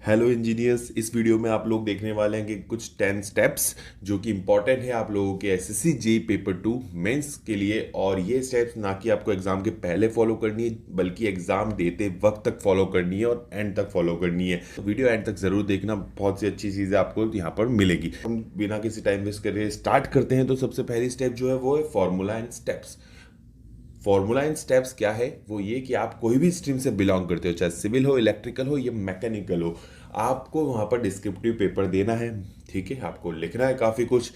Hello engineers. इस video में आप लोग देखने वाले हैं कि कुछ 10 स्टेप्स जो कि इंपॉर्टेंट है आप लोगों के एसएससी जेईई पेपर 2 मेंस के लिए। और ये स्टेप्स ना कि आपको एग्जाम के पहले फॉलो करनी है बल्कि एग्जाम देते वक्त तक फॉलो करनी है और एंड तक फॉलो करनी है। तो वीडियो एंड तक जरूर देखना, बहुत सी अच्छी चीज़ें आपको यहाँ पर मिलेगी। हम बिना किसी टाइम वेस्ट करे स्टार्ट करते हैं। तो सबसे पहली स्टेप जो है वो है formula and steps. Formula and steps क्या है? वो ये कि आप कोई भी स्ट्रीम से बिलोंग करते हो, चाहे सिविल हो, इलेक्ट्रिकल हो या मैकेनिकल हो, आपको वहाँ पर डिस्क्रिप्टिव पेपर देना है। ठीक है, आपको लिखना है काफ़ी कुछ।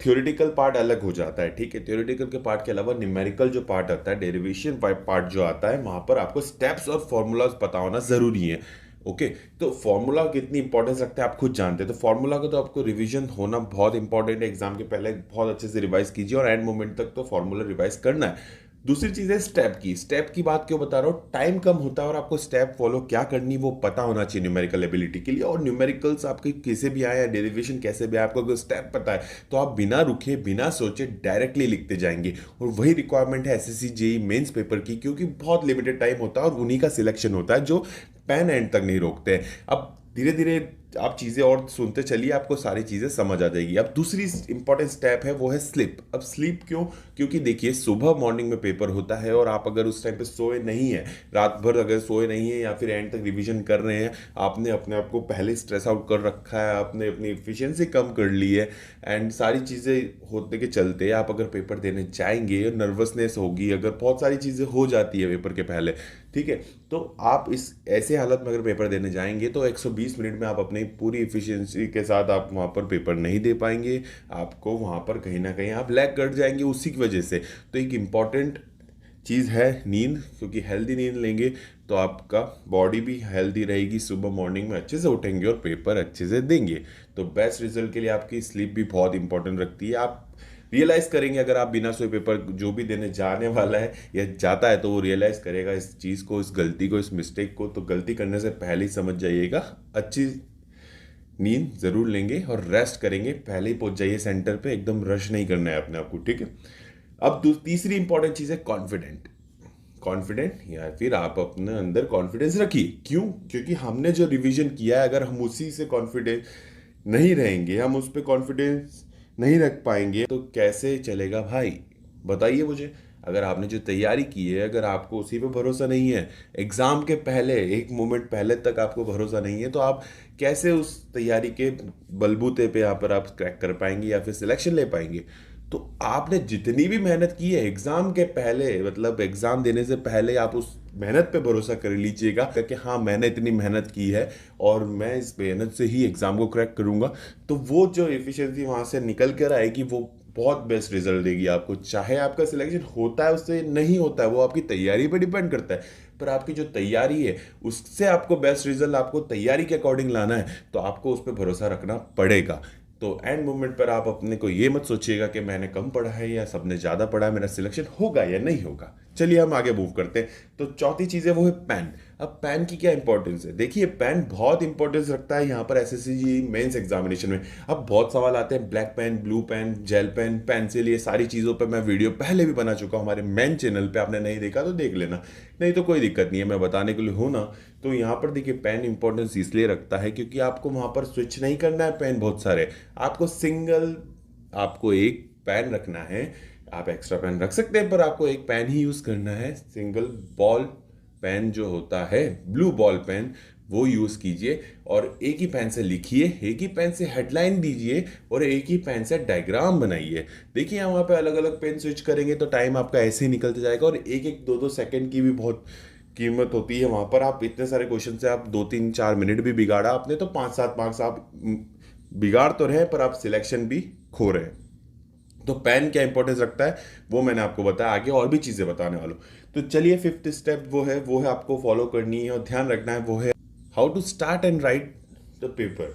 थ्योरेटिकल पार्ट अलग हो जाता है। ठीक है, थ्योरेटिकल के पार्ट के अलावा न्यूमेरिकल जो पार्ट आता है, डेरिवेशन पार्ट जो आता है, वहाँ पर आपको स्टेप्स और फॉर्मूलाज पता होना ज़रूरी है। ओके, तो फॉर्मूला कितनी इंपॉर्टेंस रखते हैं आप खुद जानते हैं। तो फॉर्मूला का तो आपको रिवीजन होना बहुत इंपॉर्टेंट है। एग्जाम के पहले बहुत अच्छे से रिवाइज कीजिए और एंड मोमेंट तक तो फॉर्मूला रिवाइज करना है। दूसरी चीज है स्टेप की बात क्यों बता रहा हूँ, टाइम कम होता है और आपको स्टेप फॉलो क्या करनी वो पता होना चाहिए न्यूमेरिकल एबिलिटी के लिए। और न्यूमेरिकल्स आपके कैसे भी आए या डेरिवेशन कैसे भी आए, आपको अगर स्टेप पता है तो आप बिना रुके बिना सोचे डायरेक्टली लिखते जाएंगे। और वही रिक्वायरमेंट है एसएससी जेईई मेंस पेपर की, क्योंकि बहुत लिमिटेड टाइम होता है और उन्हीं का सिलेक्शन होता है जो पेन एंड तक नहीं रोकते हैं। अब धीरे धीरे आप चीज़ें और सुनते चलिए, आपको सारी चीज़ें समझ आ जाएगी। अब दूसरी इंपॉर्टेंट स्टेप है वो है स्लीप। अब स्लीप क्यों? क्योंकि देखिए सुबह मॉर्निंग में पेपर होता है और आप अगर उस टाइम पे सोए नहीं है, रात भर अगर सोए नहीं है या फिर एंड तक रिवीजन कर रहे हैं, आपने अपने आप को पहले स्ट्रेस आउट कर रखा है, आपने अपनी एफिशिएंसी कम कर ली है एंड सारी चीज़ें होते के चलते आप अगर पेपर देने जाएंगे, नर्वसनेस होगी, अगर बहुत सारी चीज़ें हो जाती है पेपर के पहले। ठीक है, तो आप इस ऐसे हालत में अगर पेपर देने जाएंगे तो 120 मिनट में आप अपनी पूरी इफिशियंसी के साथ आप वहाँ पर पेपर नहीं दे पाएंगे। आपको वहाँ पर कहीं ना कहीं आप लैग कर जाएंगे उसी की वजह से। तो एक इम्पॉर्टेंट चीज़ है नींद, क्योंकि हेल्दी नींद लेंगे तो आपका बॉडी भी हेल्दी रहेगी, सुबह मॉर्निंग में अच्छे से उठेंगे और पेपर अच्छे से देंगे। तो बेस्ट रिजल्ट के लिए आपकी स्लीप भी बहुत इंपॉर्टेंट रखती है। आप रियलाइज करेंगे अगर आप बिना सोए पेपर जो भी देने जाने वाला है या जाता है तो वो रियलाइज करेगा इस चीज़ को, इस गलती को, इस मिस्टेक को। तो गलती करने से पहले ही समझ जाइएगा, अच्छी नींद जरूर लेंगे और रेस्ट करेंगे, पहले ही पहुंच जाइए सेंटर पे, एकदम रश नहीं करना है अपने आप को। ठीक है, अब तीसरी इंपॉर्टेंट चीज़ है कॉन्फिडेंट। कॉन्फिडेंट या फिर आप अपने अंदर कॉन्फिडेंस रखिए। क्यों? क्योंकि हमने जो रिवीजन किया है अगर हम उसी से कॉन्फिडेंट नहीं रहेंगे, हम उस पर कॉन्फिडेंस नहीं रख पाएंगे तो कैसे चलेगा भाई? बताइए मुझे। अगर आपने जो तैयारी की है, अगर आपको उसी पे भरोसा नहीं है, एग्जाम के पहले एक मोमेंट पहले तक आपको भरोसा नहीं है, तो आप कैसे उस तैयारी के बलबूते पे यहाँ पर आप क्रैक कर पाएंगे या फिर सिलेक्शन ले पाएंगे? तो आपने जितनी भी मेहनत की है एग्जाम के पहले, मतलब एग्जाम देने से पहले, आप उस मेहनत पे भरोसा कर लीजिएगा कि हाँ मैंने इतनी मेहनत की है और मैं इस मेहनत से ही एग्जाम को क्रैक करूंगा। तो वो जो एफिशिएंसी वहां से निकल कर आएगी वो बहुत बेस्ट रिजल्ट देगी आपको। चाहे आपका सिलेक्शन होता है उससे नहीं होता है, वो आपकी तैयारी पर डिपेंड करता है, पर आपकी जो तैयारी है उससे आपको बेस्ट रिजल्ट आपको तैयारी के अकॉर्डिंग लाना है, तो आपको उस पर भरोसा रखना पड़ेगा। तो एंड मोमेंट पर आप अपने को ये मत सोचिएगा कि मैंने कम पढ़ा है या सबने ज़्यादा पढ़ा है, मेरा सिलेक्शन होगा या नहीं होगा। चलिए हम आगे मूव करते हैं। तो चौथी चीज़ है वो है पेन। अब पेन की क्या इंपॉर्टेंस है? देखिए पेन बहुत इंपॉर्टेंस रखता है यहाँ पर एसएससी जी मेंस एग्जामिनेशन में। अब बहुत सवाल आते हैं, black pen, blue pen, gel pen, pencil, ये सारी चीज़ों पर मैं वीडियो पहले भी बना चुका हूँ हमारे मेन चैनल पे। आपने नहीं देखा तो देख लेना, नहीं तो कोई दिक्कत नहीं है, मैं बताने के लिए हूँ ना। तो यहाँ पर देखिए पेन इंपॉर्टेंस इसलिए रखता है क्योंकि आपको वहाँ पर स्विच नहीं करना है पेन बहुत सारे, आपको सिंगल, आपको एक पेन रखना है। आप एक्स्ट्रा पेन रख सकते हैं पर आपको एक पेन ही यूज करना है। सिंगल बॉल पेन जो होता है, ब्लू बॉल पेन, वो यूज कीजिए और एक ही पेन से लिखिए, एक ही पेन से हेडलाइन दीजिए और एक ही पेन से डायग्राम बनाइए। देखिए वहाँ पे अलग अलग पेन स्विच करेंगे तो टाइम आपका ऐसे ही निकलते जाएगा और एक एक दो दो सेकंड की भी बहुत कीमत होती है वहाँ पर। आप इतने सारे क्वेश्चन से आप 2 3 4 मिनट भी बिगाड़ा आपने तो 5 7 मार्क्स आप बिगाड़ तो रहे पर आप सिलेक्शन भी खो रहे हैं। तो पेन क्या इंपॉर्टेंस रखता है वो मैंने आपको बताया, आगे और भी चीज़ें बताने वालों। तो चलिए फिफ्थ स्टेप वो है आपको फॉलो करनी है और ध्यान रखना है, वो है how to start and write the paper.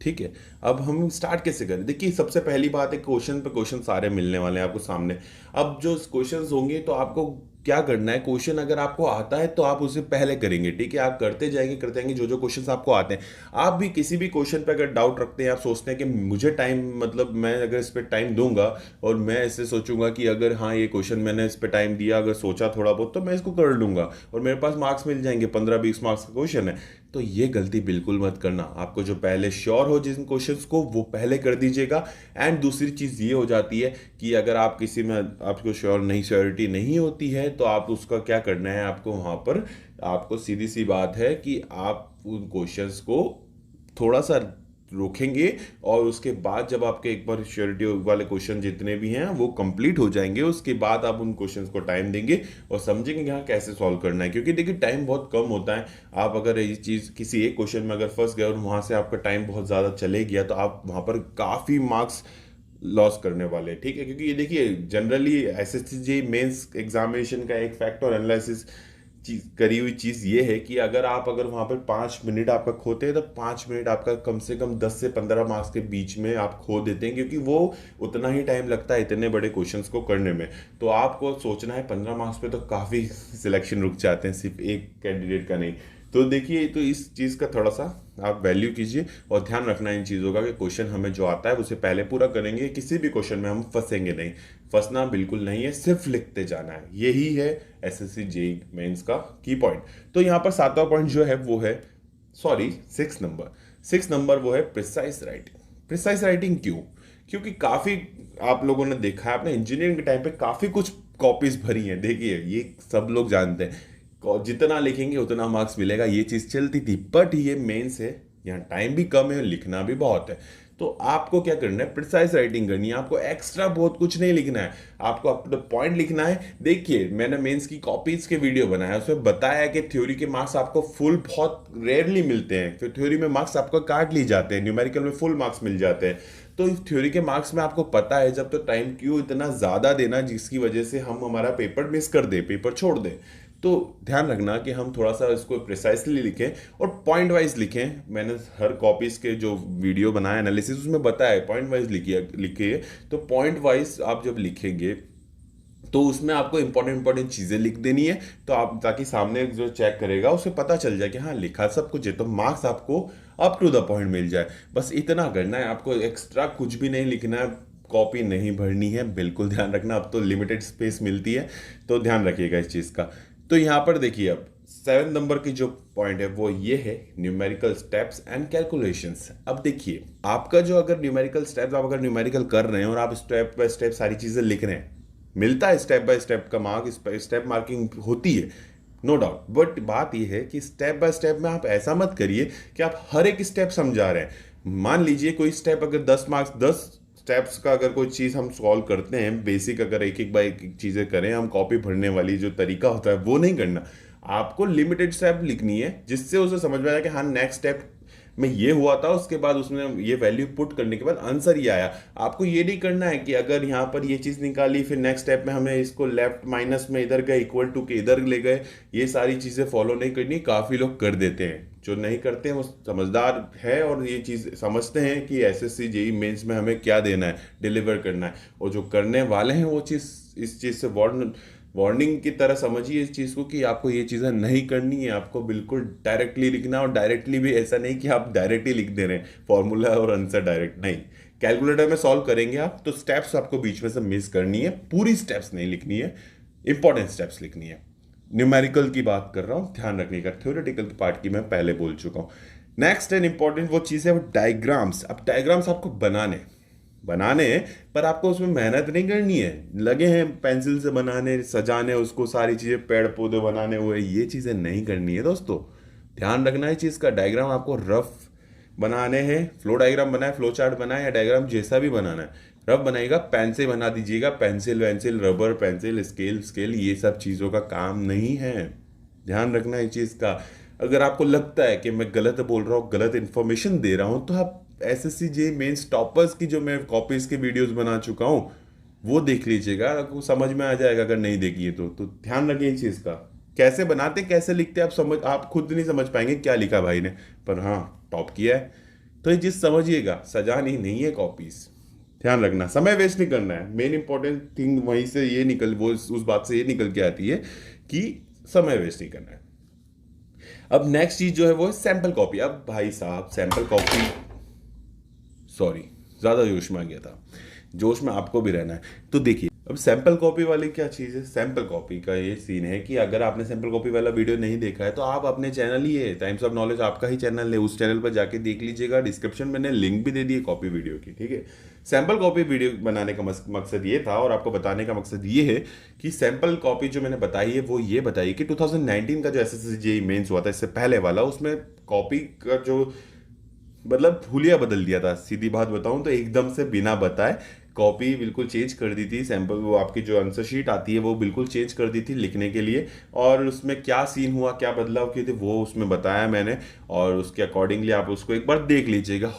ठीक है, अब हम स्टार्ट कैसे करें? देखिए सबसे पहली बात है क्वेश्चन पे क्वेश्चन सारे मिलने वाले हैं आपको सामने। अब जो क्वेश्चंस होंगे तो आपको क्या करना है, क्वेश्चन अगर आपको आता है तो आप उसे पहले करेंगे। ठीक है, आप करते जाएंगे जो जो क्वेश्चंस आपको आते हैं। आप भी किसी भी क्वेश्चन पे अगर डाउट रखते हैं, आप सोचते हैं कि मुझे टाइम, मतलब मैं अगर इस पर टाइम दूंगा और मैं ऐसे सोचूंगा कि अगर हाँ ये क्वेश्चन मैंने इस पर टाइम दिया, अगर सोचा थोड़ा बहुत तो मैं इसको कर लूंगा और मेरे पास मार्क्स मिल जाएंगे, 15 20 मार्क्स का क्वेश्चन है। तो ये गलती बिल्कुल मत करना। आपको जो पहले श्योर हो जिन क्वेश्चंस को वो पहले कर दीजिएगा। एंड दूसरी चीज़ ये हो जाती है कि अगर आप किसी में आपको श्योरिटी नहीं होती है तो आप उसका क्या करना है, आपको वहाँ पर आपको सीधी सी बात है कि आप उन क्वेश्चंस को थोड़ा सा रोकेंगे और उसके बाद जब आपके एक बार श्योरिटी वाले क्वेश्चन जितने भी हैं वो कंप्लीट हो जाएंगे, उसके बाद आप उन क्वेश्चंस को टाइम देंगे और समझेंगे कि हाँ कैसे सॉल्व करना है। क्योंकि देखिए टाइम बहुत कम होता है। आप अगर ये चीज़ किसी एक क्वेश्चन में अगर फंस गए और वहाँ से आपका टाइम बहुत ज़्यादा चले गया तो आप वहाँ पर काफ़ी मार्क्स लॉस करने वाले हैं। ठीक है, क्योंकि ये देखिए जनरली एसएससी मेंस एग्जामिनेशन का एक फैक्ट और एनालिसिस करी हुई चीज़ ये है कि अगर वहाँ पर 5 मिनट आपका खोते हैं तो 5 मिनट आपका कम से कम 10 से 15 मार्क्स के बीच में आप खो देते हैं, क्योंकि वो उतना ही टाइम लगता है इतने बड़े क्वेश्चंस को करने में। तो आपको सोचना है 15 मार्क्स पे तो काफ़ी सिलेक्शन रुक जाते हैं, सिर्फ एक कैंडिडेट का नहीं। तो देखिए, तो इस चीज़ का थोड़ा सा आप वैल्यू कीजिए और ध्यान रखना इन चीज़ों का कि क्वेश्चन हमें जो आता है उसे पहले पूरा करेंगे। किसी भी क्वेश्चन में हम फंसेंगे नहीं, फंसना बिल्कुल नहीं है, सिर्फ लिखते जाना है। यही है एसएससी जेईई मेंस का की पॉइंट। तो यहाँ पर 7वां पॉइंट जो है वो है, सॉरी 6 नंबर वो है प्रिसाइज राइटिंग। प्रिसाइज राइटिंग क्यों? क्योंकि काफ़ी आप लोगों ने देखा है अपने इंजीनियरिंग के टाइम पे काफ़ी कुछ कॉपीज भरी हैं। देखिए ये सब लोग जानते हैं जितना लिखेंगे उतना मार्क्स मिलेगा, ये चीज़ चलती थी। बट ये मेंस है, यहाँ टाइम भी कम है, लिखना भी बहुत है। तो आपको क्या करना है, प्रिसाइज राइटिंग करनी है। आपको एक्स्ट्रा बहुत कुछ नहीं लिखना है, आपको अप टू द पॉइंट लिखना है। देखिए मैंने मेंस की कॉपीज के वीडियो बनाया, उसमें बताया कि थ्योरी के मार्क्स आपको फुल बहुत रेयरली मिलते हैं। फिर थ्योरी में मार्क्स आपको काट ली जाते हैं, न्यूमेरिकल में फुल मार्क्स मिल जाते हैं। तो इस थ्योरी के मार्क्स में आपको पता है जब, तो टाइम क्यों इतना ज़्यादा देना जिसकी वजह से हम हमारा पेपर मिस कर दे, पेपर छोड़ दें। तो ध्यान रखना कि हम थोड़ा सा इसको प्रिसाइसली लिखें और पॉइंट वाइज लिखें। मैंने हर कॉपीज के जो वीडियो बनाया एनालिसिस उसमें बताया पॉइंट वाइज लिखिए। तो पॉइंट वाइज आप जब लिखेंगे तो उसमें आपको इंपॉर्टेंट चीज़ें लिख देनी है, तो आप ताकि सामने जो चेक करेगा उसे पता चल जाए कि हाँ लिखा सब कुछ है, तो मार्क्स आपको अप टू द पॉइंट मिल जाए। बस इतना करना है, आपको एक्स्ट्रा कुछ भी नहीं लिखना है, कॉपी नहीं भरनी है। बिल्कुल ध्यान रखना, अब तो लिमिटेड स्पेस मिलती है, तो ध्यान रखिएगा इस चीज़ का। तो यहाँ पर देखिए अब 7 नंबर की जो पॉइंट है वो ये है न्यूमेरिकल स्टेप्स एंड कैलकुलेशंस। अब देखिए आपका जो अगर न्यूमेरिकल स्टेप्स आप अगर न्यूमेरिकल कर रहे हैं और आप स्टेप बाय स्टेप सारी चीज़ें लिख रहे हैं, मिलता है स्टेप बाय स्टेप का मार्क, स्टेप मार्किंग होती है नो डाउट। बट बात यह है कि स्टेप बाय स्टेप में आप ऐसा मत करिए कि आप हर एक स्टेप समझा रहे हैं। मान लीजिए कोई स्टेप अगर 10 मार्क्स 10 स्टेप्स का अगर कोई चीज़ हम सॉल्व करते हैं, बेसिक अगर एक एक बाय एक चीज़ें करें, हम कॉपी भरने वाली जो तरीका होता है वो नहीं करना। आपको लिमिटेड स्टेप लिखनी है जिससे उसे समझ में आया कि हाँ नेक्स्ट स्टेप में ये हुआ था, उसके बाद उसमें ये वैल्यू पुट करने के बाद आंसर ये आया। आपको ये नहीं करना है कि अगर यहाँ पर ये चीज़ निकाली फिर नेक्स्ट स्टेप में हमें इसको लेफ्ट माइनस में इधर गए इक्वल टू के इधर ले गए, ये सारी चीज़ें फॉलो नहीं करनी। काफ़ी लोग कर देते हैं, जो नहीं करते हैं वो समझदार है और ये चीज़ समझते हैं कि एसएससी जेईई मेंस में हमें क्या देना है, डिलीवर करना है। और जो करने वाले हैं वो चीज़ इस चीज़ से वार्निंग की तरह समझिए इस चीज़ को कि आपको ये चीज़ें नहीं करनी है। आपको बिल्कुल डायरेक्टली लिखना, और डायरेक्टली भी ऐसा नहीं कि आप डायरेक्टली लिख दे रहे हैं फॉर्मूला और आंसर डायरेक्ट नहीं। कैलकुलेटर में सॉल्व करेंगे आप तो स्टेप्स आपको बीच में से मिस करनी है, पूरी स्टेप्स नहीं लिखनी है, इंपॉर्टेंट स्टेप्स लिखनी है। न्यूमेरिकल की बात कर रहा हूँ, ध्यान रखिएगा। थ्योरेटिकल की पार्ट की मैं पहले बोल चुका हूँ। नेक्स्ट एंड इंपॉर्टेंट वो चीज़ है वो डायग्राम्स। अब डायग्राम्स आपको बनाने हैं, पर आपको उसमें मेहनत नहीं करनी है। लगे हैं पेंसिल से बनाने, सजाने उसको, सारी चीज़ें पेड़ पौधे बनाने हुए, ये चीज़ें नहीं करनी है दोस्तों। ध्यान रखना है चीज़ का। डायग्राम आपको रफ बनाने हैं, फ्लो डायग्राम बनाए, फ्लो चार्ट बनाए या डायग्राम जैसा भी बनाना है, रफ बनाइएगा, पेन से बना दीजिएगा। पेंसिल वेंसिल रबर पेंसिल स्केल ये सब चीज़ों का काम नहीं है। ध्यान रखना है इस चीज़ का। अगर आपको लगता है कि मैं गलत बोल रहा हूँ, गलत इन्फॉर्मेशन दे रहा हूँ, तो आप एसएससी जेईई मेंस टॉपर्स की जो मैं कॉपीज के वीडियोस बना चुका हूँ वो देख लीजिएगा, आपको समझ में आ जाएगा अगर नहीं देखिए तो ध्यान रखिए इस चीज़ का। कैसे बनाते कैसे लिखते आप खुद नहीं समझ पाएंगे क्या लिखा भाई ने, पर हाँ टॉप किया है। तो ये चीज़ समझिएगा, सजानी नहीं है कॉपीज। ध्यान रखना, समय वेस्ट नहीं करना है। मेन इंपॉर्टेंट थिंग वहीं से ये उस बात से ये निकल के आती है कि समय वेस्ट नहीं करना है। अब नेक्स्ट चीज जो है वो है सैंपल कॉपी। अब भाई साहब सैंपल कॉपी, सॉरी ज़्यादा जोश में आ गया था, जोश में आपको भी रहना है। तो देखिए अब सैंपल कॉपी वाली क्या चीज़ है? सैंपल कॉपी का ये सीन है कि अगर आपने सैंपल कॉपी वाला वीडियो नहीं देखा है तो आप अपने चैनल ही है, टाइम्स ऑफ नॉलेज आपका ही चैनल है, उस चैनल पर जाके देख लीजिएगा। डिस्क्रिप्शन मैंने लिंक भी दे दी है कॉपी वीडियो की, ठीक है। सैंपल कॉपी वीडियो बनाने का मकसद ये था और आपको बताने का मकसद ये है कि सैंपल कॉपी जो मैंने बताई है वो ये बताई कि 2019 का जो एसएससी जेईई मेंस हुआ था इससे पहले वाला, उसमें कॉपी का जो मतलब हुलिया बदल दिया था। सीधी बात बताऊं तो एकदम से बिना बताए कॉपी बिल्कुल चेंज कर दी थी। सैंपल वो आपकी जो आंसर शीट आती है वो बिल्कुल चेंज कर दी थी लिखने के लिए, और उसमें क्या सीन हुआ, क्या बदलाव किए थे वो उसमें बताया मैंने, और उसके अकॉर्डिंगली आप उसको एक बार देख लीजिएगा।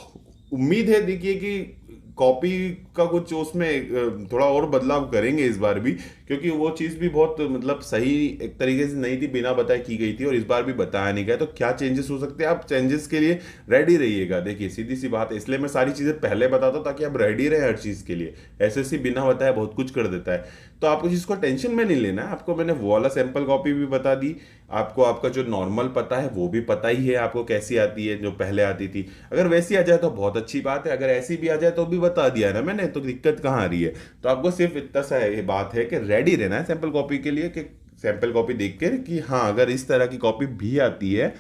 उम्मीद है देखिए कि कॉपी का कुछ उसमें थोड़ा और बदलाव करेंगे इस बार भी, क्योंकि वो चीज़ भी बहुत मतलब सही एक तरीके से नहीं थी, बिना बताए की गई थी, और इस बार भी बताया नहीं गया। तो क्या चेंजेस हो सकते हैं, आप चेंजेस के लिए रेडी रहिएगा। देखिए सीधी सी बात है, इसलिए मैं सारी चीज़ें पहले बताता हूँ ताकि आप रेडी रहे हर चीज़ के लिए। एसएससी बिना बताए बहुत कुछ कर देता है, तो आपको जिसको टेंशन में नहीं लेना है। आपको मैंने वो वाला सैंपल कॉपी भी बता दी, आपको आपका जो नॉर्मल पता है वो भी पता ही है आपको कैसी आती है, जो पहले आती थी। अगर वैसी आ जाए तो बहुत अच्छी बात है, अगर ऐसी भी आ जाए तो भी बता दिया ना मैंने, तो दिक्कत कहाँ आ रही है। तो आपको सिर्फ इतना सा ये बात है कि रेडी रहना है सैंपल कॉपी के लिए, कि सैंपल कॉपी देख कर कि हाँ अगर इस तरह की कॉपी भी आती है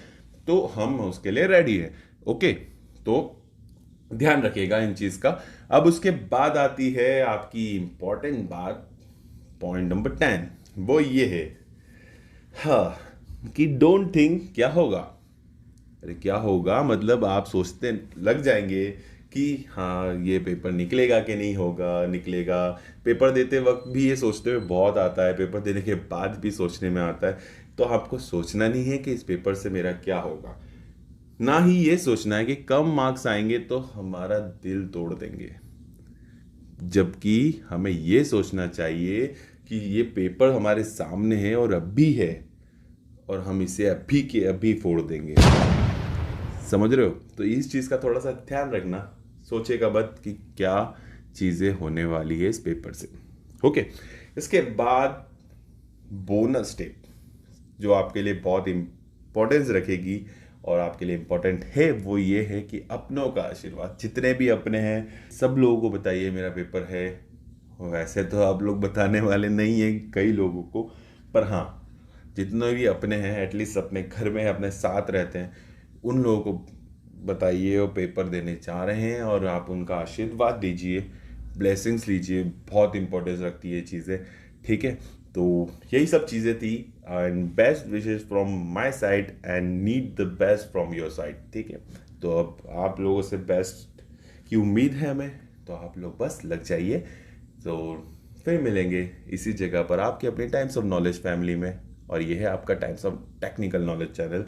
तो हम उसके लिए रेडी है। ओके, तो ध्यान रखिएगा इन चीज का। अब उसके बाद आती है आपकी इंपॉर्टेंट बात, पॉइंट नंबर 10। वो ये है, हाँ, कि डोंट थिंक क्या होगा। अरे क्या होगा मतलब आप सोचते लग जाएंगे कि हाँ ये पेपर निकलेगा कि नहीं होगा, निकलेगा। पेपर देते वक्त भी ये सोचते हुए बहुत आता है, पेपर देने के बाद भी सोचने में आता है। तो आपको सोचना नहीं है कि इस पेपर से मेरा क्या होगा, ना ही ये सोचना है कि कम मार्क्स आएंगे तो हमारा दिल तोड़ देंगे। जबकि हमें ये सोचना चाहिए कि ये पेपर हमारे सामने है और अभी है, और हम इसे अभी के अभी फोड़ देंगे। समझ रहे हो? तो इस चीज़ का थोड़ा सा ध्यान रखना, सोचेगा मत कि क्या चीज़ें होने वाली है इस पेपर से। ओके, इसके बाद बोनस टिप जो आपके लिए बहुत इम्पोर्टेंस रखेगी और आपके लिए इम्पोर्टेंट है, वो ये है कि अपनों का आशीर्वाद। जितने भी अपने हैं सब लोगों को बताइए मेरा पेपर है। वैसे तो आप लोग बताने वाले नहीं हैं कई लोगों को, पर हाँ जितने भी अपने हैं एटलीस्ट अपने घर में अपने साथ रहते हैं उन लोगों को बताइए वो पेपर देने जा रहे हैं, और आप उनका आशीर्वाद दीजिए, ब्लेसिंग्स लीजिए। बहुत इंपॉर्टेंस रखती है ये चीज़ें, ठीक है। तो यही सब चीज़ें थी, and best wishes from my side and need the best from your side, ठीक है। तो अब आप लोगों से बेस्ट की उम्मीद है हमें, तो आप लोग बस लग जाइए। तो फिर मिलेंगे इसी जगह पर आपके अपने टाइम्स ऑफ नॉलेज फैमिली में, और ये है आपका times of technical knowledge channel.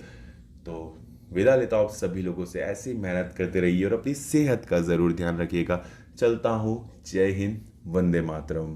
तो विदा लेता हूँ आप सभी लोगों से, ऐसी मेहनत करते रहिए और अपनी सेहत का ज़रूर ध्यान रखिएगा। चलता हूँ, जय हिंद, वंदे मातरम।